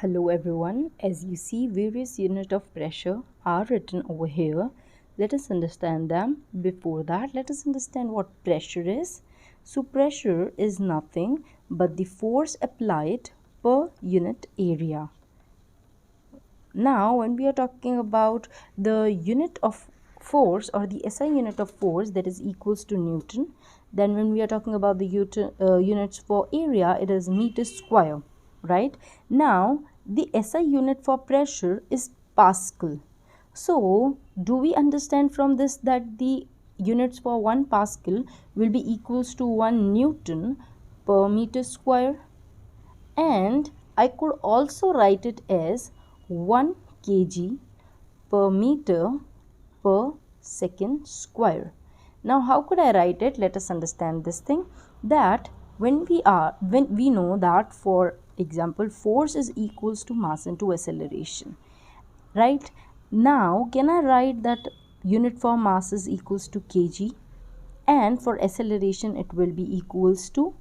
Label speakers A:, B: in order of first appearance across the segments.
A: Hello everyone, as you see various units of pressure are written over here. Let us understand them. Before that, let us understand what pressure is. So pressure is nothing but the force applied per unit area. Now when we are talking about the unit of force or the SI unit of force, that is equals to Newton. Then when we are talking about the units for area, it is meter square, right? Now the SI unit for pressure is Pascal. So do we understand from this that the units for 1 Pascal will be equals to 1 Newton per meter square? And I could also write it as 1 kg per meter per second square. Now how could I write it? Let us understand this thing, that when we know that, for example, force is equals to mass into acceleration, right? Now can I write that unit for mass is equals to kg, and for acceleration it will be equals to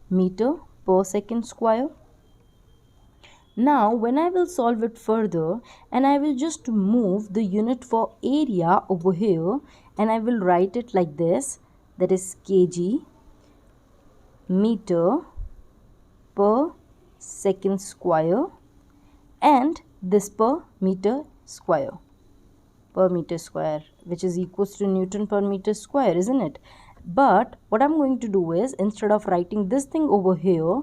A: meter per second square? Now when I will solve it further, and I will just move the unit for area over here, and I will write it like this, that is kg meter per second square, and this per meter square, which is equals to Newton per meter square, isn't it? But what I'm going to do is, instead of writing this thing over here,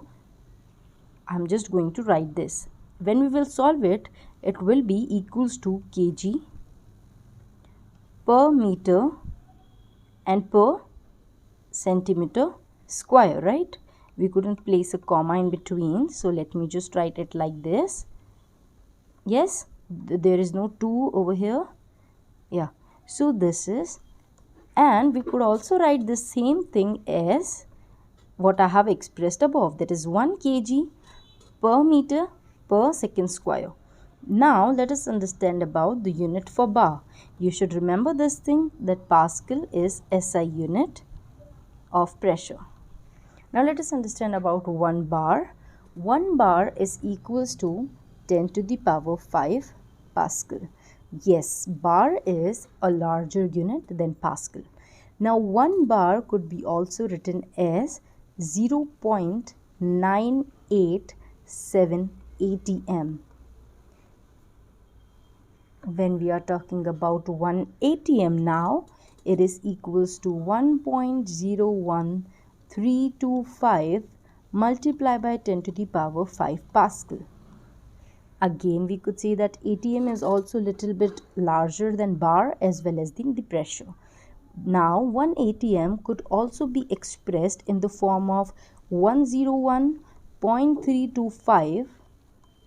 A: I'm just going to write this. When we will solve it, it will be equals to kg per meter and per centimeter square, right? We couldn't place a comma in between, so let me just write it like this. Yes, there is no 2 over here. Yeah, so this is, and we could also write the same thing as what I have expressed above, that is 1 kg per meter per second square. Now let us understand about the unit for bar. You should remember this thing, that Pascal is SI unit of pressure. Now let us understand about 1 bar. 1 bar is equals to 10 to the power 5 Pascal. Yes, bar is a larger unit than Pascal. Now 1 bar could be also written as 0.987 ATM. When we are talking about 1 ATM now, it is equals to 1.01325 multiplied by 10 to the power 5 Pascal. Again, we could say that ATM is also little bit larger than bar as well as the pressure. Now 1 ATM could also be expressed in the form of 101.325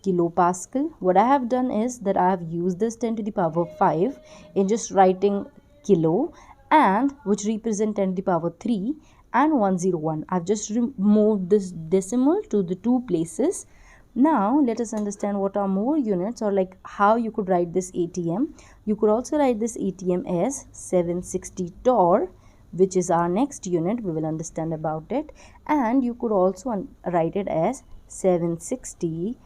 A: kilopascal. What I have done is that I have used this 10 to the power 5 in just writing kilo, and which represent 10 to the power 3 and 101. I've just removed this decimal to the 2 places. Now let us understand what are more units, or like how you could write this ATM. You could also write this ATM as 760 torr, which is our next unit. We will understand about it. And you could also write it as 760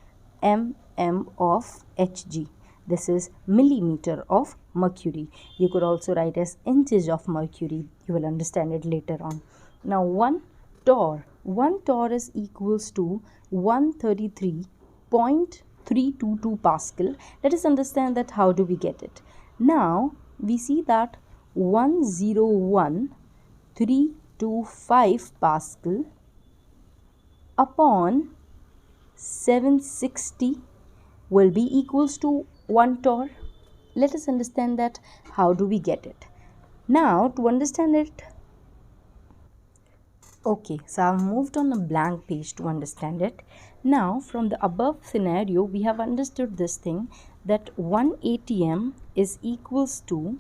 A: mm of Hg. This is millimeter of mercury. You could also write as inches of mercury. You will understand it later on. Now 1 torr is equals to 133.322 Pascal. Let us understand that how do we get it. Now we see that 101.325 Pascal upon 760 will be equals to 1 torr. Let us understand that how do we get it. Now to understand it, okay, so I've moved on a blank page to understand it. Now from the above scenario, we have understood this thing, that 1 ATM is equals to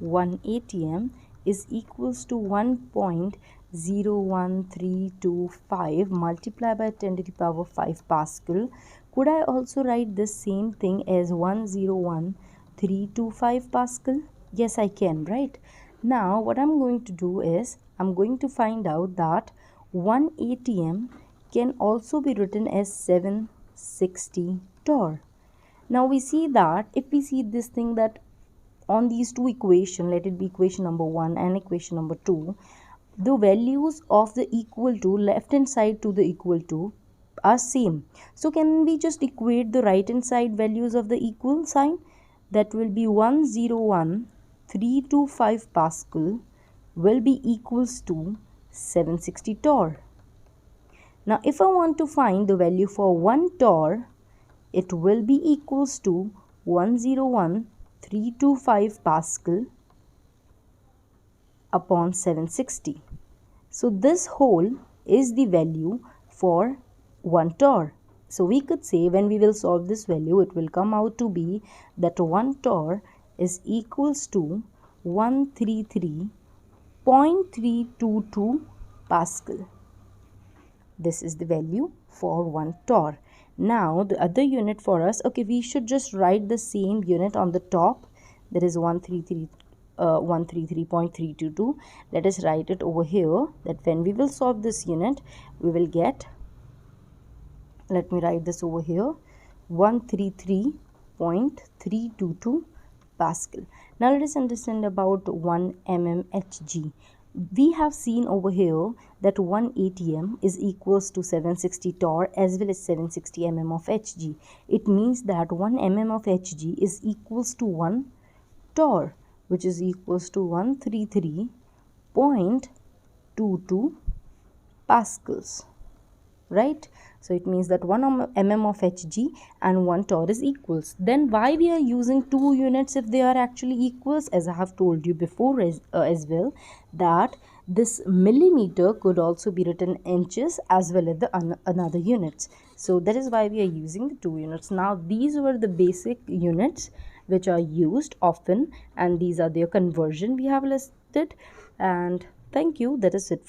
A: 1.01325 multiplied by 10 to the power 5 Pascal. Could I also write this same thing as 101.325 Pascal? Yes, I can, right? Now what I'm going to do is, I'm going to find out that 1 ATM can also be written as 760 torr. Now we see that if we see this thing that on these two equations, let it be equation number 1 and equation number 2, the values of the equal to left hand side to the equal to are same. So can we just equate the right hand side values of the equal sign? That will be 101,325 Pascal will be equals to 760 torr. Now if I want to find the value for 1 torr, it will be equals to 101,325 Pascal upon 760. So this whole is the value for 1 torr. So we could say when we will solve this value, it will come out to be that 1 torr is equals to 133.322 Pascal. This is the value for 1 torr. Now the other unit for us, okay, we should just write the same unit on the top, that is 133.322. Let us write it over here, that when we will solve this unit, we will get, let me write this over here, 133.322 Pascal. Now let us understand about 1 mmHg. We have seen over here that 1 atm is equals to 760 torr as well as 760 mm of Hg. It means that 1 mm of Hg is equals to 1 torr, which is equals to 133.22 pascals, right? So it means that 1 mm of Hg and 1 torr is equals. Then why we are using 2 units if they are actually equals? As I have told you before as well, that this millimeter could also be written inches as well as the another units. So that is why we are using the 2 units. Now these were the basic units which are used often, and these are their conversion we have listed. And thank you. That is it.